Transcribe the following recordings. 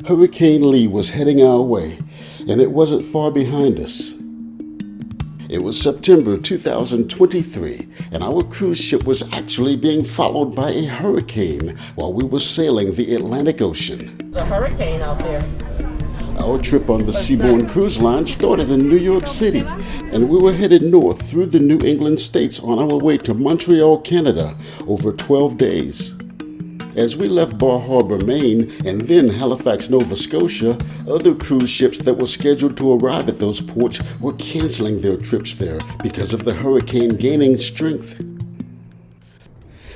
Hurricane Lee was heading our way, and it wasn't far behind us. It was September 2023, and our cruise ship was actually being followed by a hurricane while we were sailing the Atlantic Ocean. There's a hurricane out there. Our trip on the Seabourn Cruise Line started in New York City, and we were headed north through the New England states on our way to Montreal, Canada, over 12 days. As we left Bar Harbor, Maine, and then Halifax, Nova Scotia, other cruise ships that were scheduled to arrive at those ports were canceling their trips there because of the hurricane gaining strength.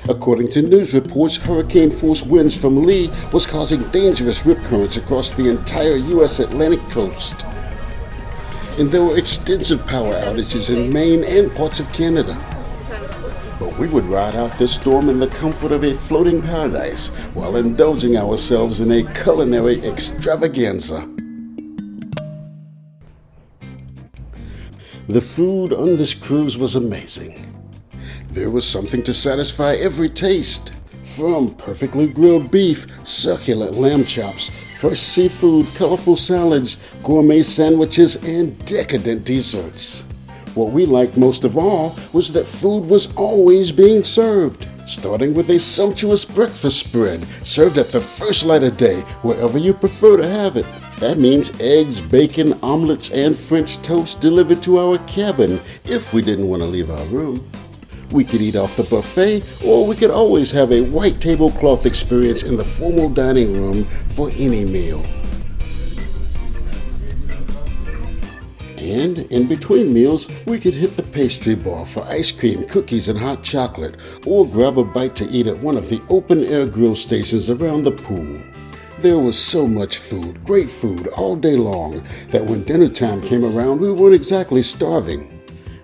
According to news reports, hurricane-force winds from Lee was causing dangerous rip currents across the entire U.S. Atlantic coast. And there were extensive power outages in Maine and parts of Canada. But we would ride out this storm in the comfort of a floating paradise while indulging ourselves in a culinary extravaganza. The food on this cruise was amazing. There was something to satisfy every taste. From perfectly grilled beef, succulent lamb chops, fresh seafood, colorful salads, gourmet sandwiches, and decadent desserts. What we liked most of all was that food was always being served, starting with a sumptuous breakfast spread served at the first light of day, wherever you prefer to have it. That means eggs, bacon, omelets, and French toast delivered to our cabin if we didn't want to leave our room. We could eat off the buffet, or we could always have a white tablecloth experience in the formal dining room for any meal. And in between meals, we could hit the pastry bar for ice cream, cookies, and hot chocolate, or grab a bite to eat at one of the open-air grill stations around the pool. There was so much food, great food, all day long, that when dinner time came around, we weren't exactly starving.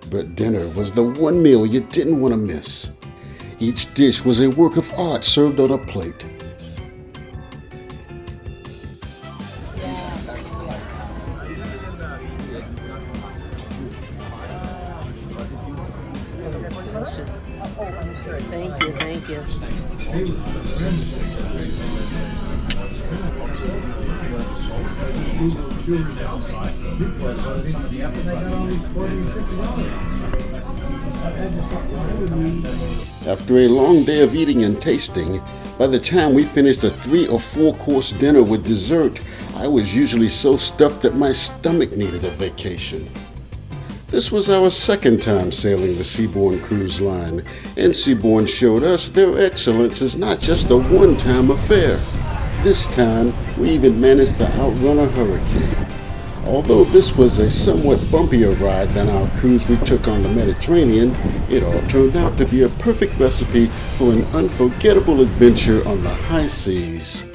But dinner was the one meal you didn't want to miss. Each dish was a work of art served on a plate. Thank you. After a long day of eating and tasting, by the time we finished a 3 or 4 course dinner with dessert, I was usually so stuffed that my stomach needed a vacation. This was our second time sailing the Seabourn Cruise Line, and Seabourn showed us their excellence is not just a one-time affair. This time, we even managed to outrun a hurricane. Although this was a somewhat bumpier ride than our cruise we took on the Mediterranean, it all turned out to be a perfect recipe for an unforgettable adventure on the high seas.